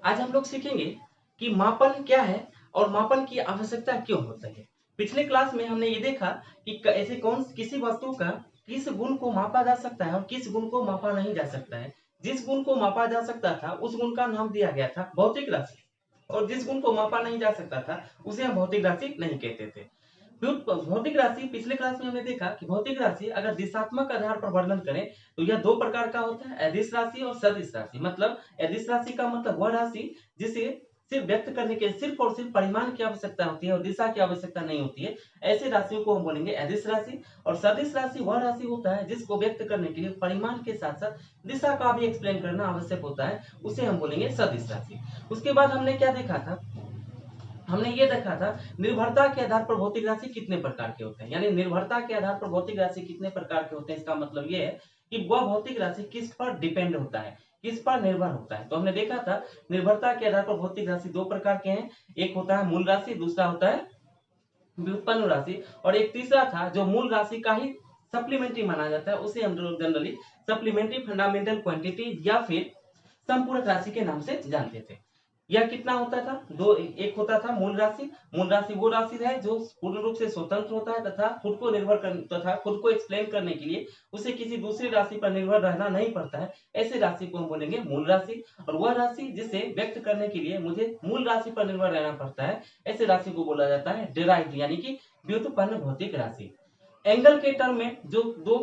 आज हम लोग सीखेंगे कि मापन क्या है और मापन की आवश्यकता क्यों होती है। पिछले क्लास में हमने ये देखा कि ऐसे कौन किसी वस्तु का किस गुण को मापा जा सकता है और किस गुण को मापा नहीं जा सकता है। जिस गुण को मापा जा सकता था उस गुण का नाम दिया गया था भौतिक राशि, और जिस गुण को मापा नहीं जा सकता था उसे हम भौतिक राशि नहीं कहते थे। भौतिक राशि पिछले क्लास में हमने देखा कि भौतिक राशि अगर दिशात्मक आधार पर वर्णन करें तो यह दो प्रकार का होता है, अदिश राशि और सदिश राशि। मतलब अदिश राशि का मतलब वह राशि जिसे सिर्फ व्यक्त करने के सिर्फ और सिर्फ परिमाण की आवश्यकता होती है और दिशा की आवश्यकता नहीं होती है, ऐसे राशियों को हम बोलेंगे अदिश राशि। और सदिश राशि वह राशि होता है जिसको व्यक्त करने के लिए परिमाण के साथ साथ दिशा का भी एक्सप्लेन करना आवश्यक होता है, उसे हम बोलेंगे सदिश राशि। उसके बाद हमने क्या देखा था, हमने ये देखा था निर्भरता के आधार पर भौतिक राशि कितने प्रकार के होते हैं। यानी निर्भरता के आधार पर भौतिक राशि कितने प्रकार के होते हैं, इसका मतलब ये है कि वह भौतिक राशि किस पर डिपेंड होता है, किस पर निर्भर होता है। तो हमने देखा था निर्भरता के आधार पर भौतिक राशि दो प्रकार के हैं, एक होता है मूल राशि, दूसरा होता है व्युत्पन्न राशि, और एक तीसरा था जो मूल राशि का ही सप्लीमेंट्री माना जाता है, उसे हम लोग जनरली सप्लीमेंट्री फंडामेंटल क्वांटिटी या फिर संपूरक राशि के नाम से जानते थे। यह कितना होता था, दो, एक होता था मूल राशि। मूल राशि वो राशि है जो पूर्ण रूप से स्वतंत्र होता है तथा खुद को निर्भर कर तथा खुद को एक्सप्लेन करने के लिए उसे किसी दूसरी राशि पर निर्भर रहना नहीं पड़ता है, ऐसे राशि को हम बोलेंगे मूल राशि। और वह राशि जिसे व्यक्त करने के लिए मुझे मूल राशि पर निर्भर रहना पड़ता है, ऐसे राशि को बोला जाता है डिराइव्ड यानी कि व्युत्पन्न भौतिक राशि। एंगल के टर्म में जो दो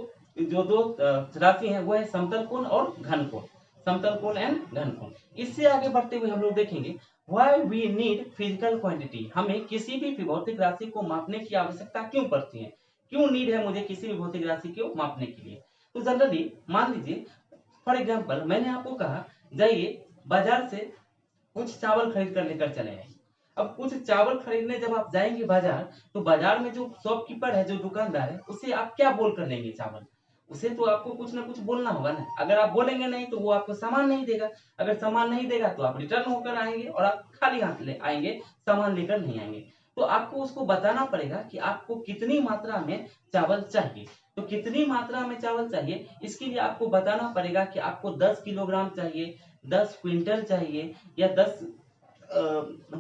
राशि है वो है समतल कोण और घन कोण, समतल कोण एंड घन कोण। इससे आगे बढ़ते हुए हम लोग देखेंगे why we need physical quantity, हमें किसी भी भौतिक राशि को मापने की आवश्यकता क्यों पड़ती है, क्यों नीड है मुझे किसी भी भौतिक राशि को मापने के लिए। तो जनरली मान लीजिए फॉर एग्जाम्पल मैंने आपको कहा जाइए बाजार से कुछ चावल खरीद कर लेकर चले आए। अब कुछ चावल खरीदने जब आप जाएंगे बाजार, तो बाजार में जो शॉपकीपर है, जो दुकानदार है, उसे आप क्या बोल कर लेंगे चावल, उसे तो आपको कुछ ना कुछ बोलना होगा ना। अगर आप बोलेंगे नहीं तो वो आपको सामान नहीं देगा, अगर सामान नहीं देगा तो आप रिटर्न होकर आएंगे और आप खाली हाथ ले आएंगे, सामान लेकर नहीं आएंगे। तो आपको उसको बताना पड़ेगा कि आपको कितनी मात्रा में चावल चाहिए। तो कितनी मात्रा में चावल चाहिए इसके लिए आपको बताना पड़ेगा कि आपको 10 किलोग्राम चाहिए, 10 क्विंटल चाहिए या 10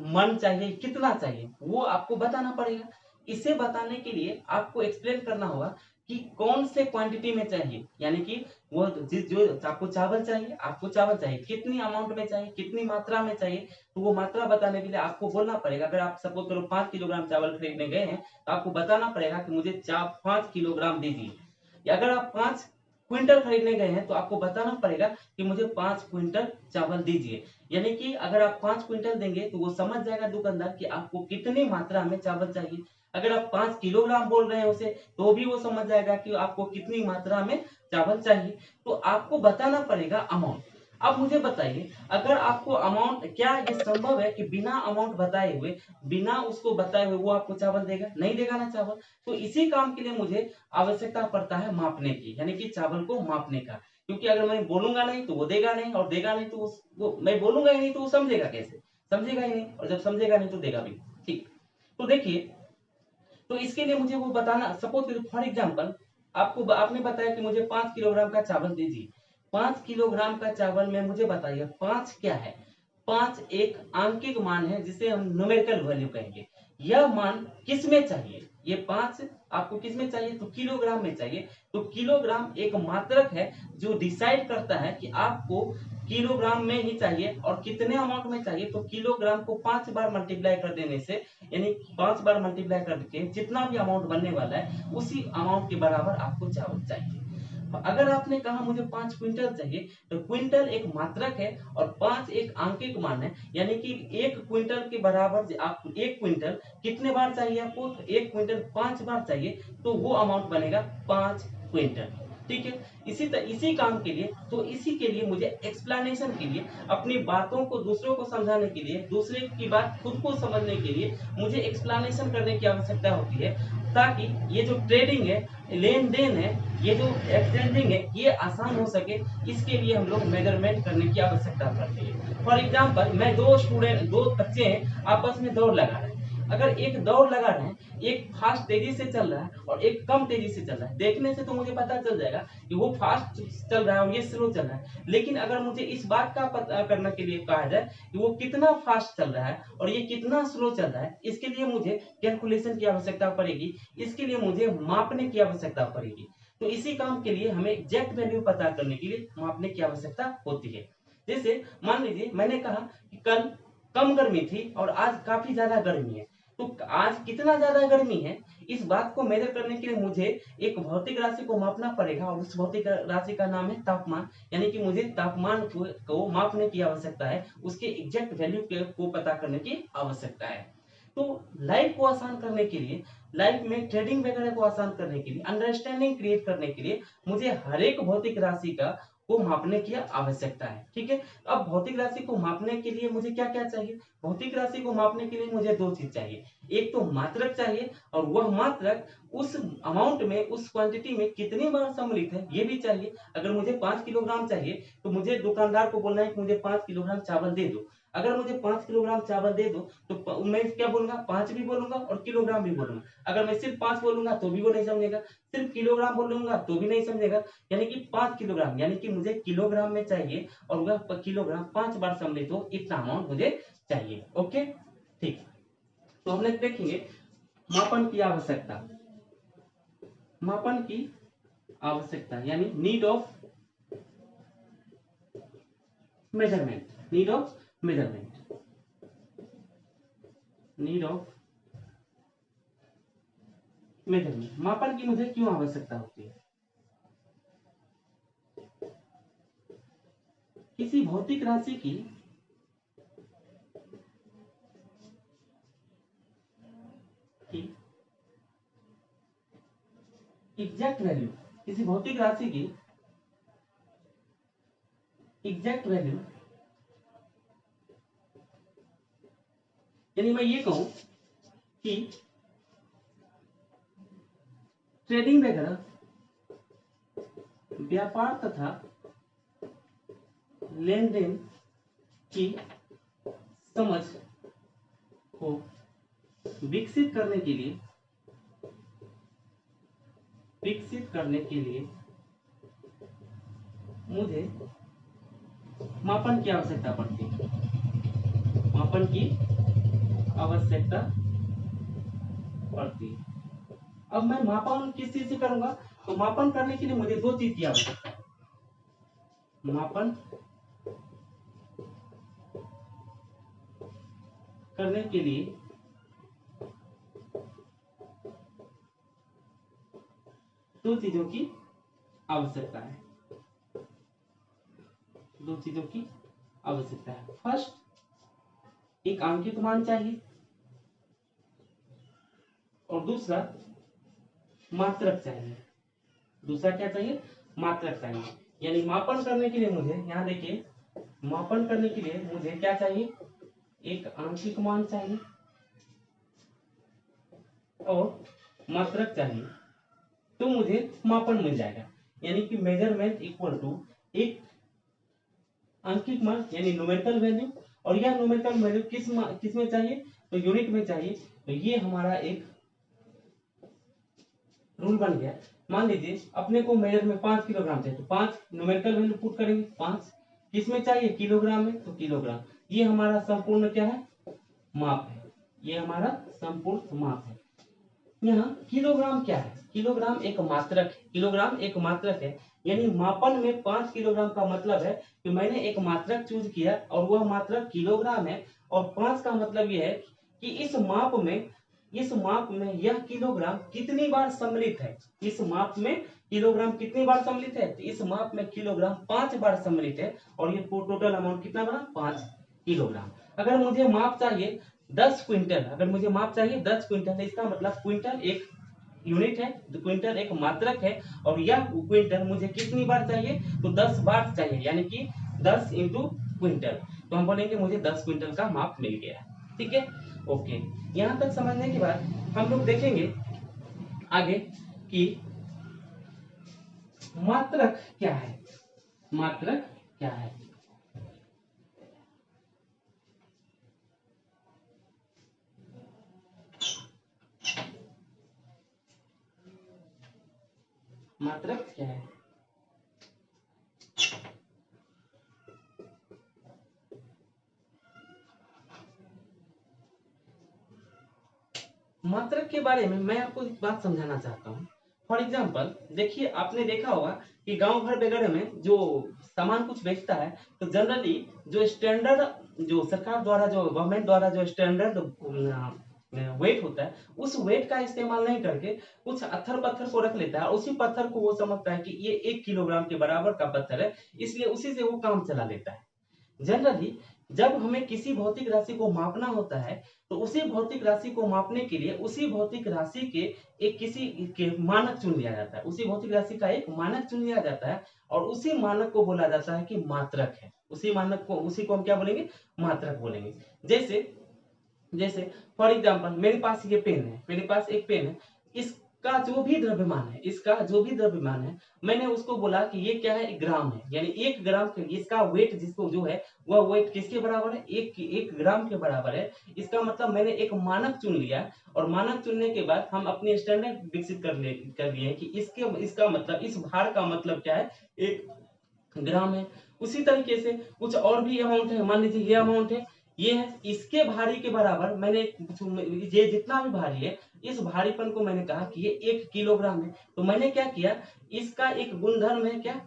मन चाहिए, कितना चाहिए वो आपको बताना पड़ेगा। इसे बताने के लिए आपको एक्सप्लेन करना होगा कि कौन से क्वांटिटी में चाहिए, यानी कि वो जो आपको चावल चाहिए, आपको चावल चाहिए कितनी अमाउंट में चाहिए, कितनी मात्रा में चाहिए। तो वो मात्रा बताने के लिए आपको बोलना पड़ेगा। अगर आप सपोज करो 5 किलोग्राम चावल खरीदने गए हैं तो आपको बताना पड़ेगा कि मुझे 5 किलोग्राम दीजिए। या अगर आप 5 क्विंटल खरीदने गए हैं तो आपको बताना पड़ेगा कि मुझे 5 क्विंटल चावल दीजिए। यानी कि अगर आप 5 क्विंटल देंगे तो वो समझ जाएगा दुकानदार कि आपको कितनी मात्रा में चावल चाहिए। अगर आप 5 किलोग्राम बोल रहे हैं उसे, तो भी वो समझ जाएगा कि आपको कितनी मात्रा में चावल चाहिए। तो आपको बताना पड़ेगा अमाउंट। अब मुझे बताइए, अगर आपको अमाउंट, क्या ये संभव है कि बिना अमाउंट बताए हुए, बिना उसको बताए हुए वो आपको चावल देगा? नहीं देगा ना चावल। तो इसी काम के लिए मुझे आवश्यकता पड़ता है मापने की, यानी कि चावल को मापने का। क्योंकि अगर मैं बोलूंगा नहीं तो वो देगा नहीं, और देगा नहीं तो वो मैं बोलूंगा ही नहीं तो वो समझेगा कैसे, समझेगा ही नहीं, और जब समझेगा नहीं तो देगा भी। ठीक, तो देखिए, तो इसके लिए मुझे वो बताना, सपोज फॉर एग्जाम्पल आपको आपने बताया कि मुझे 5 किलोग्राम का चावल दीजिए। 5 किलोग्राम का चावल में मुझे बताइए 5 क्या है। 5 एक आंकिक मान है जिसे हम न्यूमेरिकल वैल्यू कहेंगे। यह मान किस में चाहिए, ये 5 आपको किस में चाहिए, तो किलोग्राम में चाहिए। तो किलोग्राम एक मात्रक है जो डिसाइड करता है कि आपको किलोग्राम में ही चाहिए और कितने अमाउंट में चाहिए। तो किलोग्राम को 5 बार मल्टीप्लाई कर देने से, यानी 5 बार मल्टीप्लाई करके जितना भी अमाउंट बनने वाला है उसी अमाउंट के बराबर आपको चावल चाहिए। अगर आपने कहा मुझे 5 क्विंटल चाहिए, तो क्विंटल एक मात्रक है और 5 एक आंकिक मान है, यानी कि 1 क्विंटल के बराबर आप 1 क्विंटल कितने बार चाहिए आपको, तो 1 क्विंटल 5 बार चाहिए, तो वो अमाउंट बनेगा 5 क्विंटल। ठीक है, इसी काम के लिए, तो इसी के लिए मुझे एक्सप्लेनेशन के लिए, अपनी बातों को दूसरों को समझाने के लिए, दूसरे की बात खुद को समझने के लिए मुझे एक्सप्लेनेशन करने की आवश्यकता होती है, ताकि ये जो ट्रेडिंग है, लेन देन है, ये जो एक्सचेंजिंग है, ये आसान हो सके। इसके लिए हम लोग मेजरमेंट करने की आवश्यकता पड़ती है। फॉर एग्जाम्पल मैं दो बच्चे हैं आपस में दौड़ लगा रहे हैं। अगर एक दौड़ लगा रहे हैं, एक फास्ट तेजी से चल रहा है और एक कम तेजी से चल रहा है, देखने से तो मुझे पता चल जाएगा कि वो फास्ट चल रहा है और ये स्लो चल रहा है। लेकिन अगर मुझे इस बात का पता करने के लिए कहा जाए कि वो कितना फास्ट चल रहा है और ये कितना स्लो चल रहा है, इसके लिए मुझे कैलकुलेशन की आवश्यकता पड़ेगी, इसके लिए मुझे मापने की आवश्यकता पड़ेगी। तो इसी काम के लिए हमें एग्जैक्ट वैल्यू पता करने के लिए मापने की आवश्यकता होती है। जैसे मान लीजिए मैंने कहा कि कल कम गर्मी थी और आज काफी ज्यादा गर्मी है, तो आज कितना ज्यादा गर्मी है इस बात को मेजर करने के लिए मुझे एक भौतिक राशि को मापना पड़ेगा और उस भौतिक राशि का नाम है तापमान। यानी कि मुझे तापमान को मापने की आवश्यकता है, उसके एग्जैक्ट वैल्यू को पता करने की आवश्यकता है। तो लाइफ को आसान करने के लिए, लाइफ में ट्रेडिंग वगैरह को आसान करने के लिए, अंडरस्टैंडिंग क्रिएट करने के लिए मुझे हर एक भौतिक राशि का को मापने की आवश्यकता है। ठीक है, अब भौतिक राशि को मापने के लिए मुझे क्या क्या चाहिए? भौतिक राशि को मापने के लिए मुझे दो चीज चाहिए, एक तो मात्रक चाहिए और वह मात्रक उस अमाउंट में, उस क्वांटिटी में कितनी बार सम्मिलित है ये भी चाहिए। अगर मुझे 5 किलोग्राम चाहिए तो मुझे दुकानदार को बोलना है कि मुझे 5 किलोग्राम चावल दे दो। अगर मुझे 5 किलोग्राम चावल दे दो तो मैं क्या बोलूंगा, 5 भी बोलूंगा और किलोग्राम भी बोलूंगा। अगर मैं सिर्फ 5 बोलूंगा तो भी वो नहीं समझेगा, सिर्फ किलोग्राम बोलूंगा तो भी नहीं समझेगा। यानी कि 5 किलोग्राम, यानी कि मुझे किलोग्राम में चाहिए और वह किलोग्राम 5 बार सम्मिलित हो, इतना अमाउंट मुझे चाहिए। ओके, ठीक। तो हमने देखेंगे मापन की आवश्यकता, मापन की आवश्यकता यानी need of measurement, need of measurement, need of measurement. मापन की मुझे क्यों आवश्यकता होती है? किसी भौतिक राशि की एग्जैक्ट वैल्यू, किसी भौतिक राशि की एग्जैक्ट वैल्यू, यानी मैं ये कहूं कि ट्रेडिंग वगैरह, व्यापार तथा लेन देन की समझ को विकसित करने के लिए, विकसित करने के लिए मुझे मापन की आवश्यकता पड़ती है, मापन की आवश्यकता पड़ती है। अब मैं मापन किस चीज से करूंगा? तो मापन करने के लिए मुझे दो चीज की आवश्यकता है, मापन करने के लिए दो चीजों की आवश्यकता है, दो चीजों की आवश्यकता है। फर्स्ट, एक आंकित मान चाहिए और दूसरा मात्रक चाहिए। दूसरा क्या चाहिए? मात्रक चाहिए। यानी मापन करने के लिए मुझे, यहां देखिए, मापन करने के लिए मुझे क्या चाहिए? एक आंशिक मान चाहिए और मात्रक चाहिए, तो मुझे मापन मिल जाएगा। यानी कि मेजरमेंट इक्वल टू एक आंशिक मान यानी न्यूमेरिकल वैल्यू, और यह न्यूमेरिकल वैल्यू किस में चाहिए? तो यूनिट में चाहिए। तो ये हमारा एक रूल बन गया। मान लीजिए अपने को मेजर में 5 किलोग्राम चाहिए, तो 5 न्यूमेरिकल वैल्यू पुट करेंगे। 5 किस में चाहिए? किलोग्राम में, तो किलोग्राम। ये हमारा संपूर्ण क्या है? माप है। ये हमारा संपूर्ण माप है। यहाँ किलोग्राम क्या है? किलोग्राम एक मात्रक है, किलोग्राम एक मात्रक है। यानी मापन में 5 किलोग्राम का मतलब है कि मैंने एक मात्रक चूज किया और वह मात्रक किलोग्राम है, और 5 का मतलब यह है कि इस माप में यह किलोग्राम कितनी बार सम्मिलित है। इस माप में किलोग्राम कितनी बार सम्मिलित है? तो इस माप में किलोग्राम 5 बार सम्मिलित है, और ये टोटल अमाउंट कितना बना? 5 किलोग्राम। अगर मुझे माप चाहिए 10 क्विंटल, अगर मुझे माप चाहिए 10 क्विंटल, इसका मतलब क्विंटल एक यूनिट है, तो क्विंटल एक मात्रक है, और यह क्विंटल मुझे कितनी बार चाहिए? तो 10 बार चाहिए, यानी कि 10 इंटू क्विंटल। तो हम बोलेंगे मुझे 10 क्विंटल का माप मिल गया। ठीक है, ओके। यहाँ तक समझने के बाद हम लोग देखेंगे आगे कि मात्रक क्या है, मात्रक क्या है। मात्रक क्या है? मात्रक के बारे में मैं आपको एक बात समझाना चाहता हूँ। फॉर एग्जाम्पल देखिए, आपने देखा होगा कि गांव घर वगैरह में जो सामान कुछ बेचता है तो जनरली जो स्टैंडर्ड, जो सरकार द्वारा, जो गवर्नमेंट द्वारा जो स्टैंडर्ड वेट होता है, उस वेट का इस्तेमाल नहीं करके कुछ अत्थर पत्थर को रख लेता है। उसी पत्थर को वो समझता है कि ये 1 किलोग्राम के बराबर का पत्थर है, इसलिए उसी से वो काम चला लेता है। जनरली जब हमें किसी भौतिक राशि को मापना होता है तो उसी भौतिक राशि को मापने के लिए उसी भौतिक राशि के एक किसी के मानक चुन लिया जाता है, उसी भौतिक राशि का एक मानक चुन लिया जाता है और उसी मानक को बोला जाता है कि मात्रक है। उसी मानक को, उसी को हम क्या बोलेंगे? मात्रक बोलेंगे। जैसे जैसे फॉर एग्जाम्पल मेरे पास ये पेन है, मेरे पास एक पेन है, इसका जो भी द्रव्यमान है, इसका जो भी द्रव्यमान है, मैंने उसको बोला कि ये क्या है? 1 ग्राम है, यानी 1 ग्राम के इसका वेट जिसको जो है वह वेट किसके बराबर है? 1 ग्राम के बराबर है। इसका मतलब मैंने एक मानक चुन लिया और मानक चुनने के बाद हम अपने स्टैंडर्ड विकसित कर लिए कि इसका मतलब, इस भार का मतलब क्या है? 1 ग्राम है। उसी तरीके से कुछ और भी अमाउंट है, मान लीजिए ये अमाउंट है, ये है, इसके भारी के बराबर मैंने, ये जितना भी भारी है, इस भारीपन को मैंने कहा कि ये 1 किलोग्राम है। तो मैंने क्या किया, इसका एक गुणधर्म है क्या?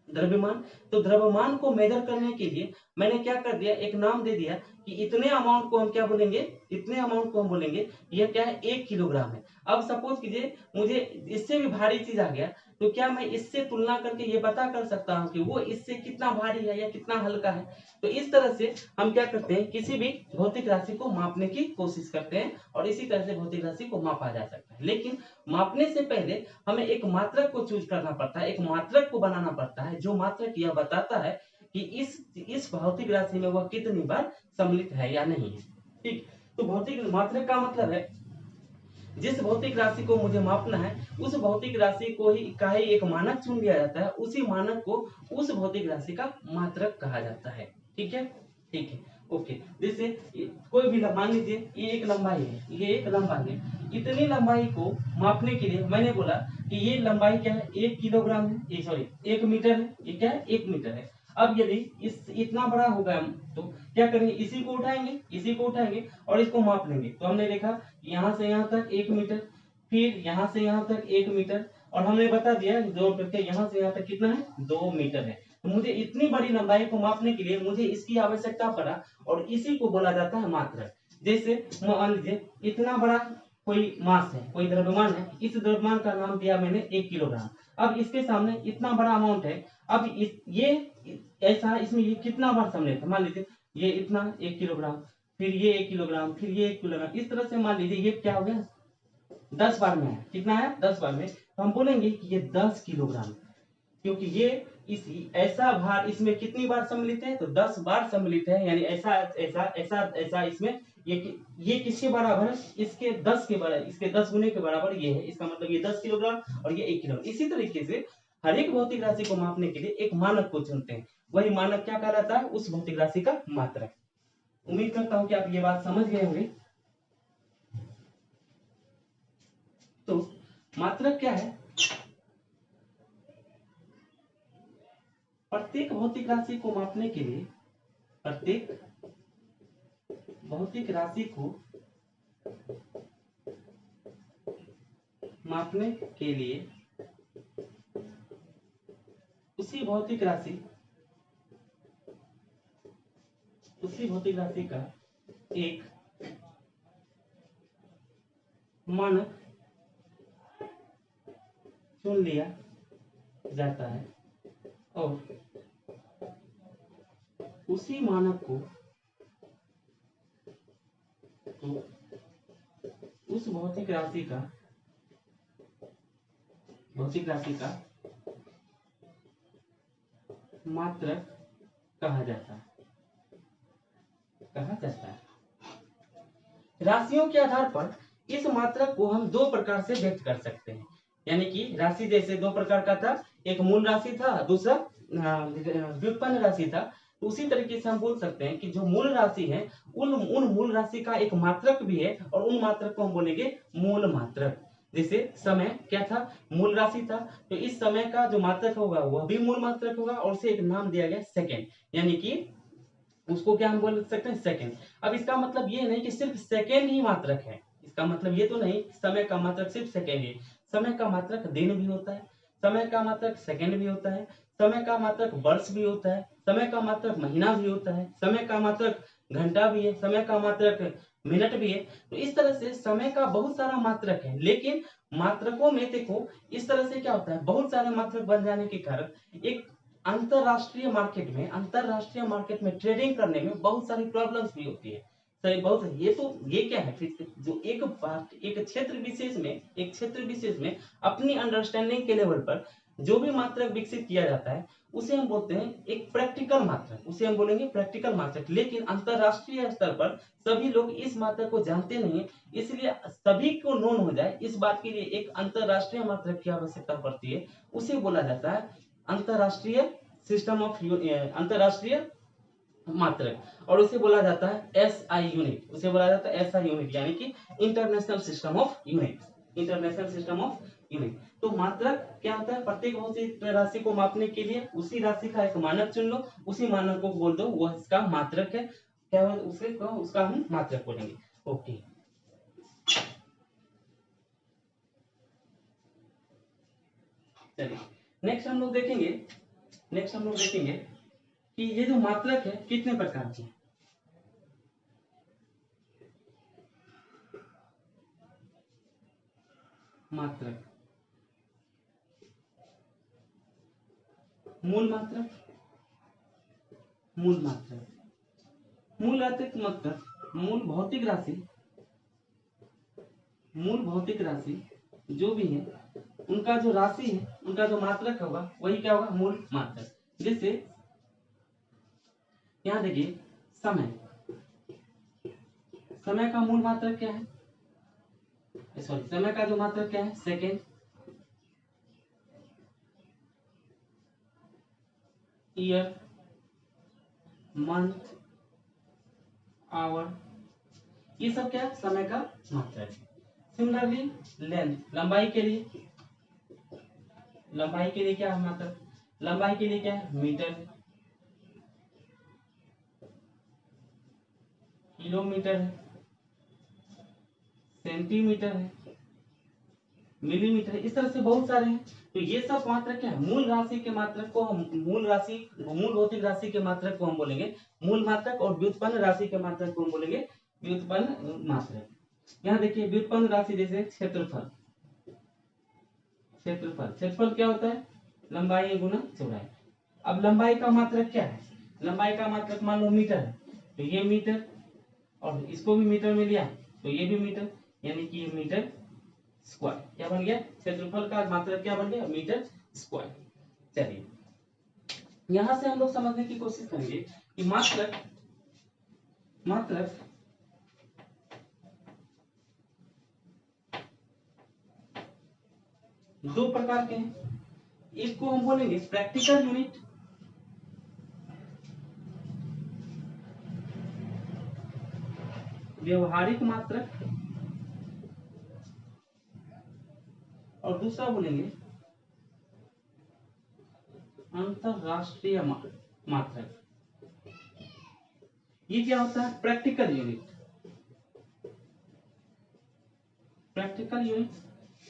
द्रव्यमान। तो द्रव्यमान को मेजर करने के लिए मैंने क्या कर दिया, एक नाम दे दिया कि इतने अमाउंट को हम क्या बोलेंगे? इतने अमाउंट को हम बोलेंगे यह क्या है? 1 किलोग्राम है। अब सपोज कीजिए मुझे इससे भी भारी चीज आ गया, तो क्या मैं इससे तुलना करके ये पता कर सकता हूँ कि वो इससे कितना भारी है या कितना हल्का है? तो इस तरह से हम क्या करते हैं, किसी भी भौतिक राशि को मापने की कोशिश करते हैं और इसी तरह से भौतिक राशि को मापा जा सकता है। लेकिन मापने से पहले हमें एक मात्रक को चूज करना पड़ता है, एक मात्रक को बनाना पड़ता है, जो मात्रक यह बताता है कि इस भौतिक राशि में वह कितनी बार सम्मिलित है या नहीं है। ठीक, तो भौतिक मात्रक का मतलब है जिस भौतिक राशि को मुझे मापना है उस भौतिक राशि को ही एक मानक चुन लिया जाता है, उसी मानक को उस भौतिक राशि का मात्रक कहा जाता है। ठीक है, ठीक है, ओके। जैसे कोई भी मान लीजिए ये एक लंबाई है, ये एक लंबाई है, इतनी लंबाई को मापने के लिए मैंने बोला कि ये लंबाई क्या है? 1 किलोग्राम है, ये सॉरी 1 मीटर है, ये क्या है? 1 मीटर है। अब यदि इतना बड़ा होगा तो क्या करेंगे? इसी को उठाएंगे, इसी को उठाएंगे और इसको माप लेंगे। तो हमने देखा यहाँ से यहाँ तक 1 मीटर, फिर यहाँ से यहाँ तक 1 मीटर, और हमने बता दिया जोड़ करके यहाँ से यहाँ तक कितना है? 2 मीटर है। तो मुझे इतनी बड़ी लंबाई को मापने के लिए मुझे इसकी आवश्यकता पड़ा और इसी को बोला जाता है मात्रक। जैसे मान लीजिए इतना बड़ा कोई मास है, कोई द्रव्यमान है, इस द्रव्यमान का नाम दिया मैंने 1 किलोग्राम। अब इसके सामने इतना बड़ा अमाउंट है, अब ये ऐसा, इसमें ये कितना बार सम्मिलित है? मान लीजिए ये इतना 1 किलोग्राम, फिर ये 1 किलोग्राम, फिर ये 1 किलोग्राम, इस तरह से मान लीजिए ये क्या हो गया? 10 बार में है। कितना है? 10 बार में। तो हम बोलेंगे कि ये 10 किलोग्राम, क्योंकि ये इस ऐसा भार इसमें कितनी बार सम्मिलित है? तो 10 बार सम्मिलित है, यानी ऐसा ऐसा ऐसा ऐसा इसमें ये किसके बराबर है? इसके 10 के बराबर, इसके 10 गुने के बराबर ये है। इसका मतलब ये 10 किलोग्राम और ये 1 किलोग्राम। इसी तरीके से हर एक भौतिक राशि को मापने के लिए एक मानक को चुनते हैं, वही मानक क्या कहलाता है? उस भौतिक राशि का मात्रक। उम्मीद करता हूं कि आप ये बात समझ गए होंगे। तो मात्रक क्या है? प्रत्येक भौतिक राशि को मापने के लिए, प्रत्येक भौतिक राशि को मापने के लिए उसी भौतिक राशि का एक मानक चुन लिया जाता है और उसी मानक को तो उस भौतिक राशि का मात्रक कहा जाता है। राशियों के आधार पर इस मात्रक को हम दो प्रकार से व्यक्त कर सकते हैं, यानी कि राशि जैसे दो प्रकार का था, एक मूल राशि था, दूसरा व्युत्पन्न राशि था। तो उसी तरीके से हम बोल सकते हैं कि जो मूल राशि है उन मूल राशि का एक मात्रक भी है और उन मात्रक को हम बोलेंगे मूल मात्रक। जैसे समय क्या था, मूल राशि था, तो इस समय का जो मात्रक होगा वह भी मूल मात्रक होगा और उसे एक नाम दिया गया सेकंड, यानी कि उसको क्या हम बोल सकते हैं, सेकंड। अब इसका मतलब ये नहीं कि सिर्फ सेकंड ही मात्रक है, इसका मतलब ये तो नहीं समय का मात्रक सिर्फ सेकंड है। समय का मात्रक दिन भी होता है, समय का मात्रक सेकंड भी होता है, समय का मात्रक वर्ष भी होता है, समय का मात्रक महीना भी होता है, समय का मात्रक घंटा भी है, समय का मात्रक मिनट भी है। तो इस तरह से समय का बहुत सारा मात्रक है, लेकिन मात्रकों में देखो इस तरह से क्या होता है, बहुत सारे मात्रक बन जाने के कारण एक अंतरराष्ट्रीय मार्केट में ट्रेडिंग करने में बहुत सारी प्रॉब्लम्स भी होती है। सही, बहुत ये क्या है, फिर जो एक क्षेत्र विशेष में अपनी अंडरस्टैंडिंग के लेवल पर जो भी मात्रक विकसित किया जाता है उसे हम बोलते हैं एक प्रैक्टिकल मात्रक, उसे हम बोलेंगे प्रैक्टिकल मात्रक। लेकिन अंतरराष्ट्रीय स्तर पर सभी लोग इस मात्रक को जानते नहीं है, इसलिए सभी को नोन हो जाए इस बात के लिए एक अंतरराष्ट्रीय मात्रक की आवश्यकता पड़ती है, उसे बोला जाता है अंतरराष्ट्रीय अंतरराष्ट्रीय मात्रक, और उसे बोला जाता है एसआई यूनिट, उसे बोला जाता है एसआई यूनिट, यानी कि international system of unit, international system of unit. तो मात्रक क्या होता है, प्रत्येक भौतिक राशि को मापने के लिए उसी राशि का एक मानक चुन लो, उसी मानक को बोल दो वह इसका मात्रक है, क्या उसे उसका हम मात्रक बोलेंगे। ओके, चलिए नेक्स्ट हम लोग देखेंगे कि ये जो मात्रक है कितने प्रकार के हैं। मात्रक, मूल मात्रक, मूल मात्रक, मूल राशि मात्रक, मूल भौतिक राशि जो भी है उनका जो राशि है, उनका जो मात्रक होगा वही क्या होगा, मूल मात्रक। जैसे यहाँ देखिए समय, समय का मूल मात्रक क्या है, सॉरी समय का जो मात्रक क्या है, सेकेंड। ईयर, मंथ, आवर, ये सब क्या है, समय का मात्रक है। सिमिलरली लेंथ, लंबाई के लिए क्या है मात्रक, लंबाई के लिए क्या है, मीटर, किलोमीटर है, सेंटीमीटर है, मिलीमीटर है, इस तरह से बहुत सारे हैं। तो ये सब मात्रक क्या है, मूल राशि के मात्रक को हम मूल भौतिक राशि के मात्रक को हम बोलेंगे मूल मात्रक, और व्युत्पन्न राशि के मात्रक को हम बोलेंगे व्युत्पन्न मात्रक। यहाँ देखिए व्युत्पन्न राशि जैसे क्षेत्रफल, क्षेत्रफल क्या होता है, लंबाई गुना चौड़ाई। अब लंबाई का मात्रक क्या है, लंबाई का मात्रक मान लो मीटर है, तो ये मीटर, और इसको भी मीटर में लिया तो ये भी मीटर, यानी कि ये मीटर स्क्वायर क्या बन गया, क्षेत्रफल का मात्रक क्या बन गया, मीटर स्क्वायर। चलिए यहां से हम लोग समझने की कोशिश करेंगे कि मात्रक दो प्रकार के हैं। एक को हम बोलेंगे प्रैक्टिकल यूनिट, व्यवहारिक मात्रक, और दूसरा बोलेंगे अंतरराष्ट्रीय मात्रक। ये क्या होता है, प्रैक्टिकल यूनिट,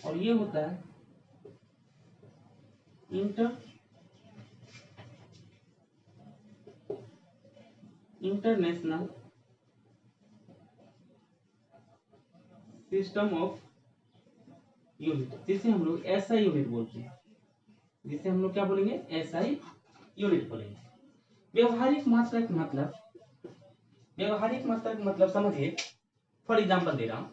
और ये होता है इंटरनेशनल सिस्टम ऑफ यूनिट, जिसे हम लोग एसआई यूनिट बोलते हैं, जिसे हम लोग क्या बोलेंगे, एसआई यूनिट बोलेंगे। व्यवहारिक मात्रक मतलब समझिए, फॉर एग्जांपल दे रहा हूं,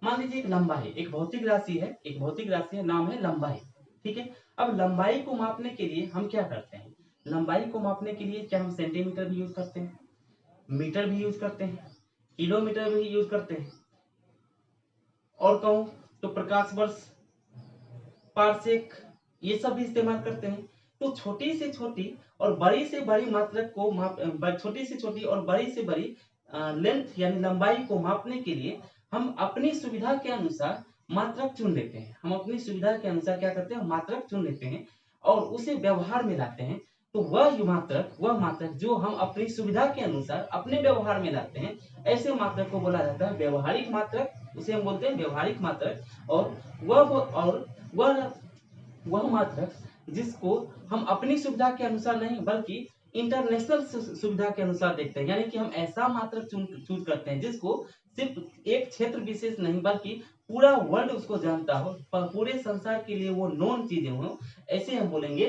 मान लीजिए एक लंबा है, एक भौतिक राशि है, नाम है लंबाई, ठीक है। अब लंबाई को मापने के लिए हम क्या करते हैं, लंबाई को मापने के लिए क्या हम सेंटीमीटर भी यूज करते हैं, मीटर भी यूज करते हैं, किलोमीटर भी यूज करते हैं, और कहूं तो प्रकाश वर्ष, पारसेक, ये सब भी इस्तेमाल करते हैं। तो छोटी से छोटी और बड़ी से बड़ी मात्रक को छोटी से छोटी और बड़ी से बड़ी लेंथ यानी लंबाई को मापने के लिए हम अपनी सुविधा के अनुसार मात्रक चुन लेते हैं, हम अपनी सुविधा के अनुसार क्या करते हैं, मात्रक चुन लेते हैं और उसे व्यवहार में लाते हैं। तो वह मात्रक जो हम अपनी सुविधा के अनुसार अपने व्यवहार में लाते हैं, ऐसे मात्रक को बोला जाता है व्यवहारिक मात्रक, उसे हम बोलते हैं व्यवहारिक मात्रक। और वह मात्रक जिसको हम अपनी सुविधा के अनुसार नहीं बल्कि इंटरनेशनल सुविधा के अनुसार देखते हैं, यानी कि हम ऐसा मात्रक चूज करते हैं जिसको सिर्फ एक क्षेत्र विशेष नहीं बल्कि पूरा वर्ल्ड उसको जानता हो, पूरे संसार के लिए वो नॉन चीजें हो, ऐसे हम बोलेंगे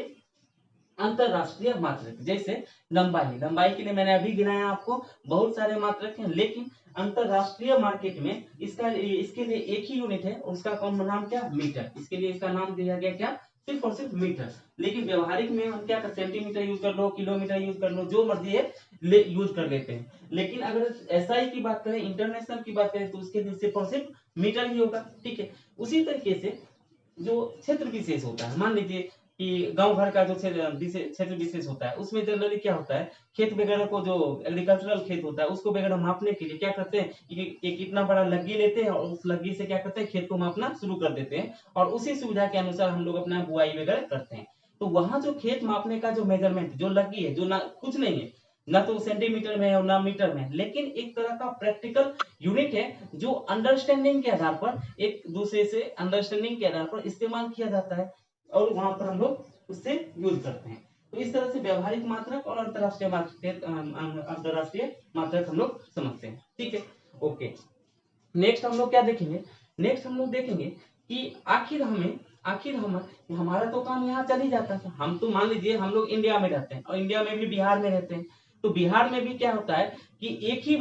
अंतरराष्ट्रीय मात्रक। जैसे लंबाई के लिए मैंने अभी गिनाया आपको, बहुत सारे मात्रक हैं, लेकिन अंतरराष्ट्रीय मार्केट में इसके लिए एक ही यूनिट है, उसका कौन नाम क्या, मीटर। इसके लिए इसका नाम दिया गया क्या, सिर्फ और सिर्फ मीटर। लेकिन व्यवहारिक में हम क्या करते हैं, सेंटीमीटर यूज कर लो, किलोमीटर यूज कर लो, जो मर्जी है यूज कर लेते हैं। लेकिन अगर एसआई की बात करें, इंटरनेशनल की बात करें, तो उसके लिए सिर्फ और सिर्फ मीटर ही होगा। ठीक है, उसी तरीके से जो क्षेत्र विशेष होता है, मान लीजिए कि गांव घर का जो क्षेत्र विशेष होता है, उसमें जनरली क्या होता है, खेत वगैरह को, जो एग्रीकल्चरल खेत होता है उसको वगैरह मापने के लिए क्या करते हैं, एक इतना बड़ा लग्गी लेते हैं और उस लग्गी से क्या करते हैं, खेत को मापना शुरू कर देते हैं और उसी सुविधा के अनुसार हम लोग अपना बुआई वगैरह करते हैं। तो वहां जो खेत मापने का जो मेजरमेंट, जो लग्गी है, जो ना कुछ नहीं है, ना तो सेंटीमीटर में है और ना मीटर में, लेकिन एक तरह का प्रैक्टिकल यूनिट है जो अंडरस्टैंडिंग के आधार पर, एक दूसरे से अंडरस्टैंडिंग के आधार पर इस्तेमाल किया जाता है और वहां पर हम लोग उससे यूज करते हैं। तो इस तरह से व्यवहारिक मात्रक और अंतरराष्ट्रीय मात्रक हम लोग समझते हैं। ठीक है, ओके। नेक्स्ट हम लोग क्या देखेंगे, नेक्स्ट हम लोग देखेंगे कि आखिर हमारा तो काम यहाँ चल ही जाता था। हम तो मान लीजिए हम लोग इंडिया में रहते हैं और इंडिया में भी बिहार में रहते हैं, तो बिहार में भी क्या होता है कि एक ही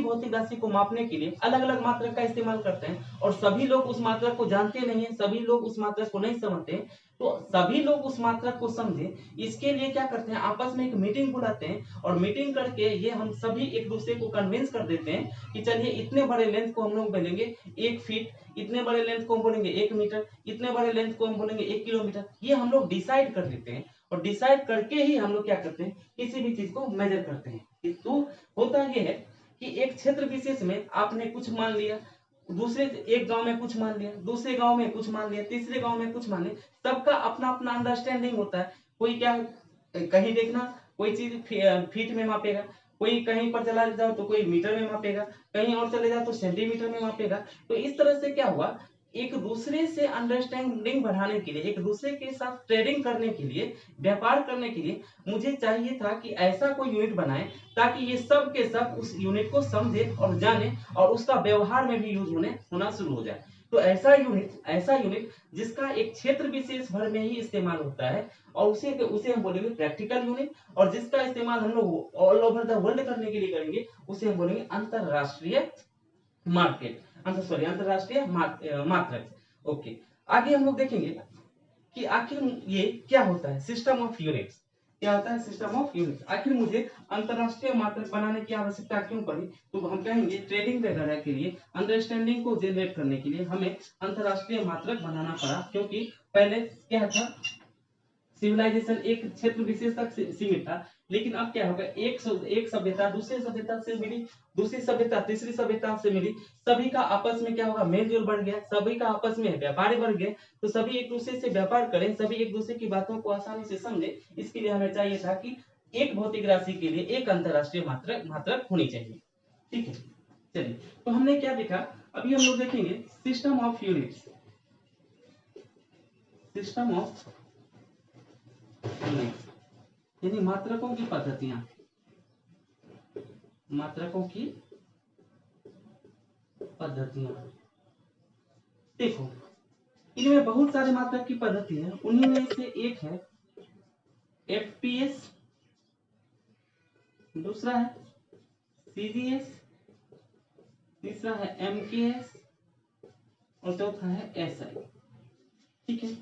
भौतिक राशि को मापने के लिए अलग अलग मात्रक का इस्तेमाल करते हैं और सभी लोग उस मात्रक को जानते नहीं है, सभी लोग उस मात्रक को नहीं समझते। तो सभी लोग उस मात्रक को समझे, इसके लिए क्या करते हैं, आपस में एक मीटिंग बुलाते हैं और मीटिंग करके ये हम सभी एक दूसरे को कन्विंस कर देते हैं कि चलिए इतने बड़े लेंथ को हम लोग बोलेंगे 1 फीट, इतने बड़े लेंथ को हम बोलेंगे 1 मीटर, इतने बड़े लेंथ को हम बोलेंगे 1 किलोमीटर। ये हम लोग डिसाइड कर लेते हैं और डिसाइड करके ही हम लोग क्या करते हैं, किसी भी चीज को मेजर करते हैं। तो होता यह है कि एक क्षेत्र विशेष में आपने कुछ मान लिया, दूसरे एक गांव में कुछ मान लिया, दूसरे गांव में कुछ मान लिया, तीसरे गांव में कुछ मान लिया, सबका अपना अपना अंडरस्टैंडिंग होता है। कोई क्या, कहीं देखना कोई चीज फीट में मापेगा, कोई कहीं पर चला जाओ तो कोई मीटर में मापेगा, कहीं और चले जाओ तो सेंटीमीटर में मापेगा। तो इस तरह से क्या हुआ, एक दूसरे से अंडरस्टैंडिंग बढ़ाने के लिए, एक दूसरे के साथ ट्रेडिंग करने के लिए, व्यापार करने के लिए मुझे चाहिए था कि ऐसा कोई यूनिट बनाए ताकि ये सब के सब उस यूनिट को समझे और जाने और उसका व्यवहार में भी यूज होना शुरू हो जाए। तो ऐसा यूनिट जिसका एक क्षेत्र विशेष भर में ही इस्तेमाल होता है और उसे हम बोलेंगे प्रैक्टिकल यूनिट, और जिसका इस्तेमाल हम लोग ऑल ओवर द वर्ल्ड करने के लिए करेंगे उसे हम बोलेंगे अंतरराष्ट्रीय मार्केट, अंतरराष्ट्रीय मात्रक। ओके, आगे हम लोग देखेंगे कि आखिर ये क्या होता है, सिस्टम ऑफ यूनिट्स। क्या होता है सिस्टम ऑफ यूनिट्स, आखिर मुझे अंतरराष्ट्रीय मात्रक बनाने की आवश्यकता क्यों पड़ी। तो हम कहेंगे ट्रेडिंग वगैरह के लिए, अंडरस्टैंडिंग को जनरेट करने के लिए हमें अंतरराष्ट्रीय मात्रक बनाना पड़ा, क्योंकि पहले क्या था, सिविलाइजेशन एक क्षेत्र विशेष तक सीमित था, लेकिन अब क्या होगा, एक सभ्यता दूसरी सभ्यता से मिली, दूसरी सभ्यता तीसरी सभ्यता से मिली, सभी का आपस में क्या होगा, मेलजोल बढ़ गया, सभी का आपस में व्यापार बढ़ गया। तो सभी एक दूसरे से व्यापार करें, सभी एक दूसरे की बातों को आसानी से समझे, इसके लिए हमें चाहिए था कि एक भौतिक राशि के लिए एक अंतरराष्ट्रीय मात्रक होनी चाहिए। ठीक है, चलिए, तो हमने क्या देखा, अभी हम लोग देखेंगे system of units, system of यानी मात्रकों की पद्धतियां, मात्रकों की पद्धतियां। देखो, इनमें बहुत सारे मात्रक की पद्धति है, उन्हीं में से एक है एफपीएस, दूसरा है सीजीएस, तीसरा है एमकेएस और चौथा है एसआई। ठीक है,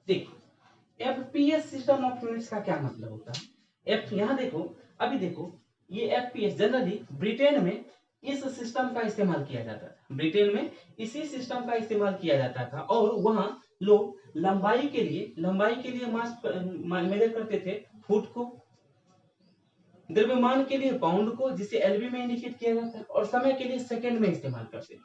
देखो एफपीएस सिस्टम ऑफ यूनिट्स का क्या मतलब होता है। एफ यहां देखो, अभी देखो, ये एफपीएस जनरली ब्रिटेन में इस सिस्टम का इस्तेमाल किया जाता था, ब्रिटेन में इसी सिस्टम का इस्तेमाल किया जाता था और वहां लोग लंबाई के लिए मास मेजर करते थे फुट को, द्रव्यमान के लिए पाउंड को जिसे एलबी में इंडिकेट किया जाता है, और समय के लिए सेकंड में इस्तेमाल करते थे।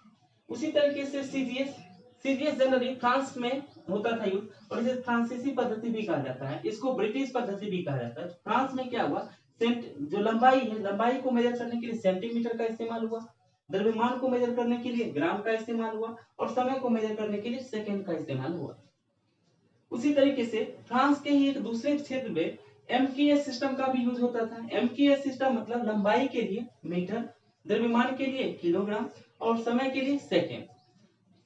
उसी तरीके से सीजीएस जनरली फ्रांस में होता था यूज, और इसे फ्रांसीसी पद्धति भी कहा जाता है, इसको ब्रिटिश पद्धति भी कहा जाता है। फ्रांस में क्या हुआ, जो लंबाई है, लंबाई को मेजर करने के लिए सेंटीमीटर का इस्तेमाल हुआ, द्रव्यमान को मेजर करने के लिए ग्राम का इस्तेमाल हुआ, और समय को मेजर करने के लिए सेकंड का इस्तेमाल हुआ। उसी तरीके से फ्रांस के ही एक दूसरे क्षेत्र में एमकेएस सिस्टम का भी यूज होता था। एमकेएस सिस्टम मतलब लंबाई के लिए मीटर, द्रव्यमान के लिए किलोग्राम, और समय के लिए सेकेंड।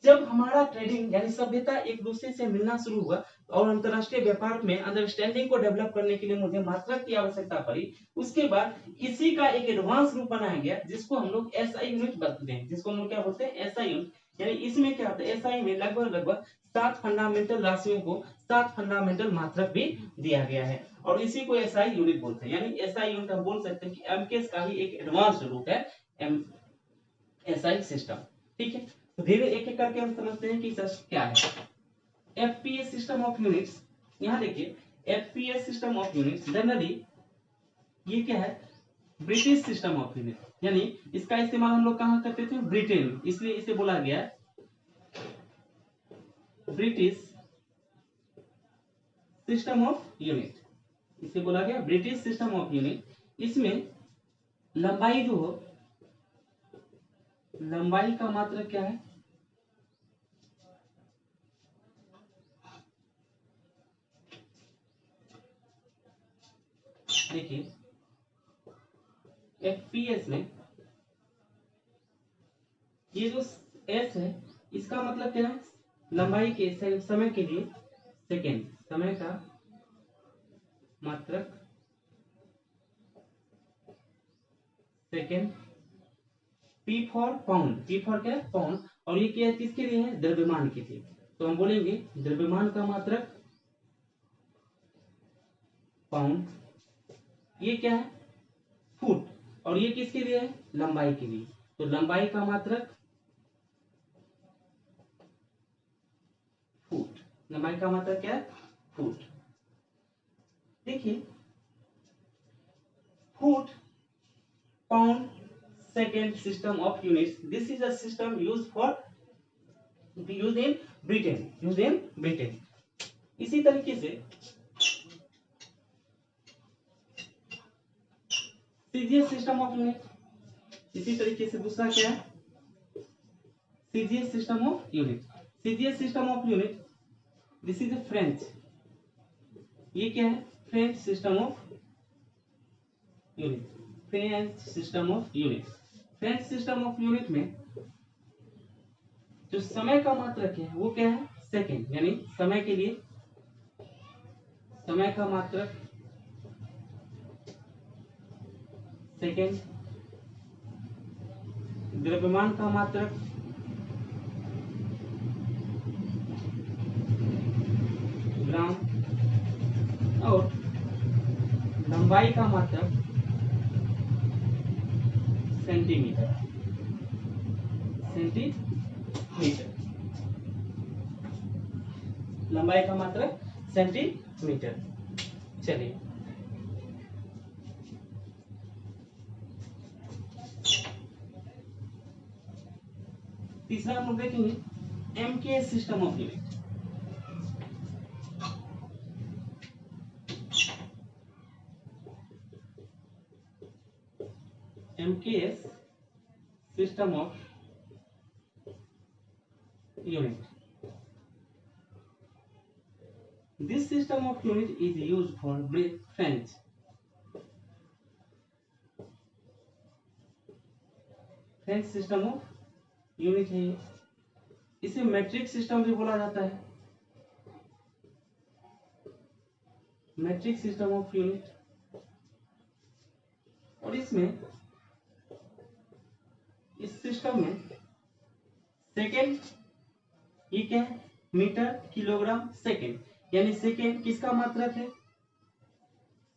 जब हमारा ट्रेडिंग यानी सभ्यता एक दूसरे से मिलना शुरू हुआ और अंतरराष्ट्रीय व्यापार में अंडरस्टैंडिंग को डेवलप करने के लिए मुझे मात्रक की आवश्यकता पड़ी, उसके बाद इसी का एक एडवांस रूप बनाया गया जिसको हम लोग एसआई यूनिट बोलते हैं, जिसको हम लोग क्या बोलते हैं, एसआई यूनिट। यानी इसमें क्या होता है, एसआई में लगभग 7 फंडामेंटल राशियों को 7 फंडामेंटल मात्रक भी दिया गया है, और इसी को एसआई यूनिट बोलते हैं। यानी एसआई यूनिट हम बोल सकते हैं कि एमकेएस का ही एक एडवांस रूप है एसआई सिस्टम। ठीक है, तो धीरे एक एक करके हम समझते हैं कि क्या है एफपीएस सिस्टम ऑफ यूनिट्स। यहाँ देखिए FPS system of units generally ये क्या है, ब्रिटिश सिस्टम ऑफ यूनिट, यानी इसका इस्तेमाल हम लोग कहाँ करते थे, ब्रिटेन, इसलिए इसे बोला गया ब्रिटिश सिस्टम ऑफ यूनिट, इसे बोला गया ब्रिटिश सिस्टम ऑफ यूनिट। इसमें लंबाई जो हो, लंबाई का मात्रक क्या है, देखिए एफपीएस में ये जो एस है इसका मतलब क्या है, लंबाई के समय के लिए सेकेंड, समय का मात्रक second. P for pound, P for क्या है, पाउंड, और ये क्या किसके लिए है, द्रव्यमान के लिए, तो हम बोलेंगे द्रव्यमान का मात्रक पाउंड। ये क्या है, फुट, और ये किसके लिए है, लंबाई के लिए, तो लंबाई का मात्रक फुट, लंबाई का मात्रक क्या है, फुट। देखिए foot, pound, second system of units. This is a system used in Britain. इसी तरीके से सीजीएस सिस्टम ऑफ यूनिट, इसी तरीके से दूसरा क्या है, CGS system of unit. CGS system of unit, this is French, ये क्या है, French system of unit, French system of unit. French system of unit में जो समय का मात्रक है वो क्या है, सेकेंड, यानी समय के लिए समय का मात्रक सेकेंड, द्रव्यमान का मात्रक ग्राम, और लंबाई का मात्रक सेंटीमीटर, लंबाई का मात्रक सेंटीमीटर। चलिए तीसरा हम लोग देखेंगे MKS system of unit. MKS system of unit, this system of unit is used for French system of unit है। इसे मैट्रिक सिस्टम भी बोला जाता है, मैट्रिक सिस्टम ऑफ यूनिट। और इसमें इस सिस्टम में सेकेंड, ये क्या है, मीटर, किलोग्राम, सेकेंड, यानी सेकेंड किसका मात्रक है,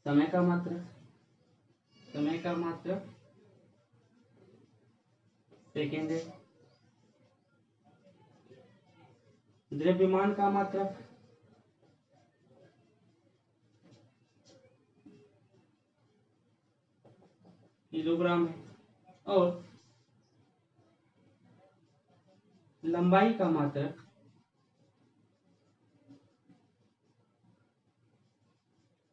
समय का मात्रक, समय का मात्रक सेकेंड है। द्रव्यमान का मात्रक, किलोग्राम है, और लंबाई का मात्रक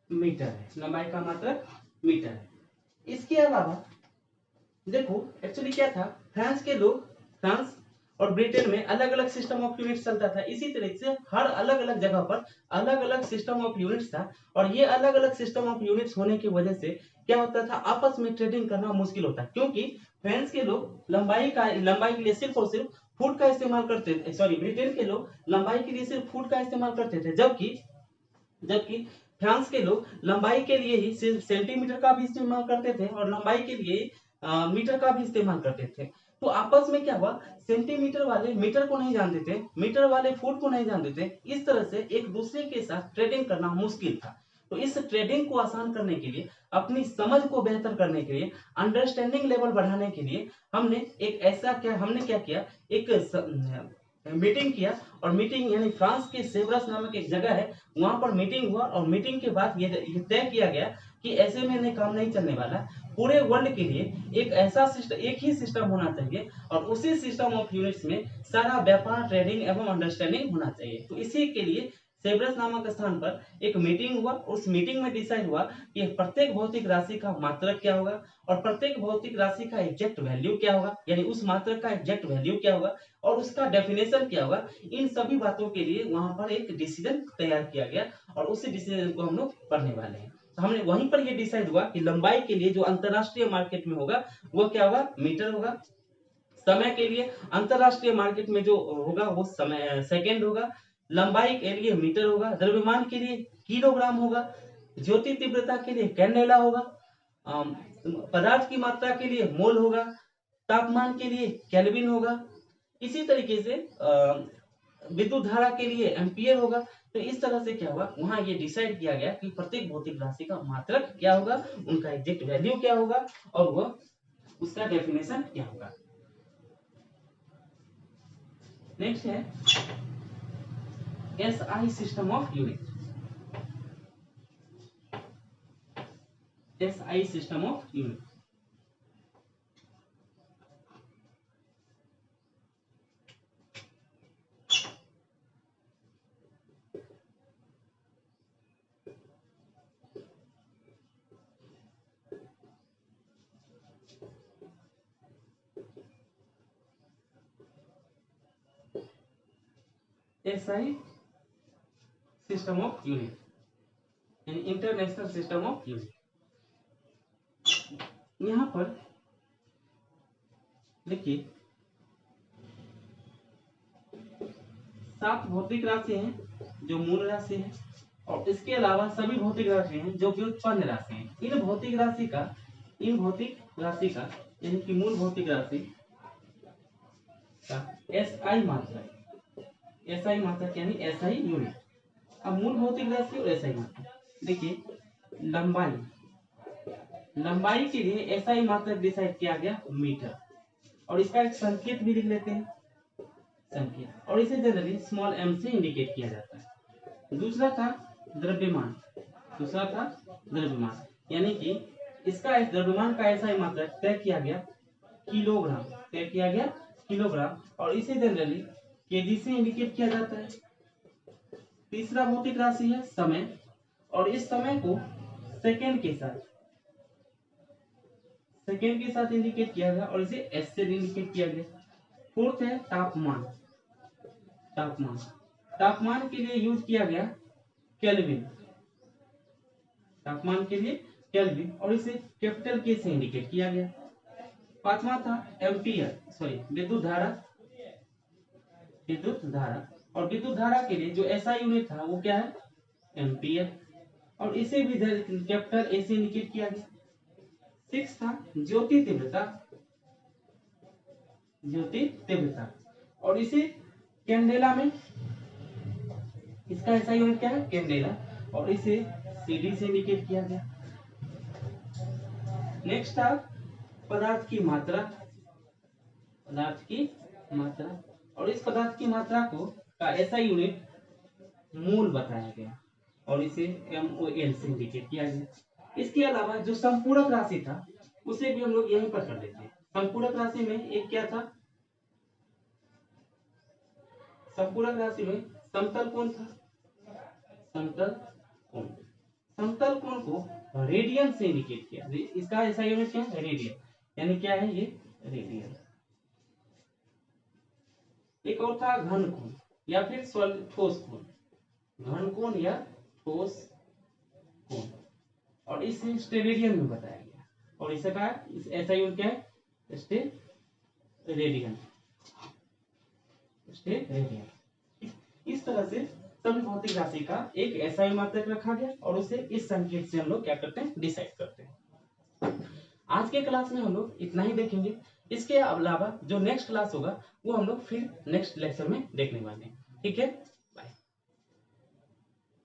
मीटर है। लंबाई का मात्रक मीटर है। इसके अलावा देखो एक्चुअली क्या था, फ्रांस और ब्रिटेन में अलग अलग सिस्टम ऑफ यूनिट्स चलता था। इसी तरह से हर अलग अलग जगह पर अलग अलग सिस्टम ऑफ यूनिट्स था, और ये अलग अलग सिस्टम ऑफ यूनिट्स होने की वजह से क्या होता था, आपस में ट्रेडिंग करना मुश्किल होता, क्योंकि फ्रांस के लोग लंबाई के लिए सिर्फ और सिर्फ फुट का इस्तेमाल करते थे, सॉरी ब्रिटेन के लोग लंबाई के लिए सिर्फ फुट का इस्तेमाल करते थे, जबकि जबकि फ्रांस के लोग लंबाई के लिए ही सिर्फ सेंटीमीटर का भी इस्तेमाल करते थे और लंबाई के लिए मीटर का भी इस्तेमाल करते थे। तो आपस में क्या हुआ, सेंटीमीटर वाले मीटर को नहीं जानते थे, मीटर वाले फुट को नहीं जानते थे। इस तरह से एक दूसरे के साथ ट्रेडिंग करना मुश्किल था। तो इस ट्रेडिंग को आसान करने के लिए, अपनी समझ को बेहतर करने के लिए, अंडरस्टैंडिंग लेवल बढ़ाने के लिए हमने क्या किया, एक मीटिंग किया। और मीटिंग यानी फ्रांस के सेवरस नामक एक जगह है, वहां पर मीटिंग हुआ, और मीटिंग के बाद ये तय किया गया कि ऐसे में काम नहीं चलने वाला, पूरे वर्ल्ड के लिए एक ही सिस्टम होना चाहिए, और उसी सिस्टम ऑफ यूनिट्स में सारा व्यापार, ट्रेडिंग एवं अंडरस्टैंडिंग होना चाहिए। तो इसी के लिए सेब्रस नामक स्थान पर एक मीटिंग हुआ। उस मीटिंग में डिसाइड हुआ कि प्रत्येक भौतिक राशि का मात्रक क्या होगा, और प्रत्येक भौतिक राशि का एग्जैक्ट वैल्यू क्या होगा, यानी उस मात्रक का एग्जैक्ट वैल्यू क्या होगा, और उसका डेफिनेशन क्या होगा। इन सभी बातों के लिए वहां पर एक डिसीजन तैयार किया गया, और उसी डिसीजन को हम लोग पढ़ने वाले हैं। तो हमने वहीं पर यह डिसाइड हुआ कि लंबाई के लिए जो अंतरराष्ट्रीय मार्केट में होगा वो क्या होगा, मीटर होगा। समय के लिए अंतरराष्ट्रीय मार्केट में जो होगा वो समय सेकेंड होगा। लंबाई के लिए मीटर होगा। द्रव्यमान के लिए किलोग्राम होगा। ज्योति तीव्रता के लिए कैंडेला होगा। पदार्थ की मात्रा के लिए मोल होगा। तापमान के लिए केल्विन होगा। इसी तरीके से विद्युत धारा के लिए एम्पियर होगा। तो इस तरह से क्या हुआ, वहां ये डिसाइड किया गया कि प्रत्येक भौतिक राशि का मात्रक क्या होगा, उनका एग्जैक्ट वैल्यू क्या होगा, और वह उसका डेफिनेशन क्या होगा। नेक्स्ट है SI system of unit. SI system of unit. SI system of unit यानी इंटरनेशनल सिस्टम ऑफ यूनिट। यहां पर देखिए 7 भौतिक राशि हैं जो मूल राशि है, और इसके अलावा सभी भौतिक राशि हैं जो व्युत्पन्न राशि हैं। इन भौतिक राशि का यानी कि मूल भौतिक राशि का एसआई मात्रक यानी एसआई यूनिट। अब मूल भौतिक राशि और एसआई मात्रक देखिए, लंबाई के लिए एसआई मात्रक डिसाइड किया गया मीटर, और इसका एक संकेत भी लिख लेते हैं, संकेत, और इसे जनरली स्मॉल m से इंडिकेट किया जाता है। दूसरा था द्रव्यमान यानी कि इसका इस द्रव्यमान का एसआई मात्रक तय किया गया किलोग्राम, और इसे जनरली केजी से इंडिकेट किया जाता है। तीसरा भौतिक राशि है समय, और इस समय को सेकेंड के साथ इंडिकेट किया गया, और इसे एस से इंडिकेट किया गया। फोर्थ है तापमान के लिए यूज किया गया केल्विन, और इसे कैपिटल के से इंडिकेट किया गया। पांचवा था एम्पियर विद्युत धारा, और विद्युत धारा के लिए जो एसआई यूनिट था वो क्या है, एम्पियर, और इसे भी कैपिटल ए से इंडिकेट किया गया। सिक्स था ज्योति तीव्रता, और इसे कैंडेला में, इसका ऐसा यूनिट क्या है, कैंडेला, और इसे सीडी से इंडिकेट किया गया। नेक्स्ट था पदार्थ की मात्रा, और इस पदार्थ की मात्रा को का ऐसा यूनिट मूल बताया गया और इसे MOL से इंडिकेट किया गया। इसके अलावा जो संपूरक राशि था उसे भी हम लोग यहीं पर कर लेते हैं। संपूरक राशि में एक क्या था, संपूरक राशि में समतल कोण था, समतल कोण। समतल कोण को रेडियन से इंडिकेट किया। इसका ऐसा यूनिट क्या है, रेडियन, यानी क्या है ये, रेडियन। एक और था घन कोण या फिर ठोस कोण, घन कोण या ठोस कोण, और इसे स्टेरेडियन में बताया गया। और इसका ऐसा यूनिट क्या है, स्टेरेडियन, स्टेरेडियन। इस तरह से सभी भौतिक राशि का एक ऐसा ही मात्रक रखा गया और उसे इस संकेत से हम लोग क्या करते हैं, डिसाइड करते हैं। आज के क्लास में हम लोग इतना ही देखेंगे। इसके अलावा जो नेक्स्ट क्लास होगा वो हम लोग फिर नेक्स्ट लेक्चर में देखने वाले हैं। ठीक है।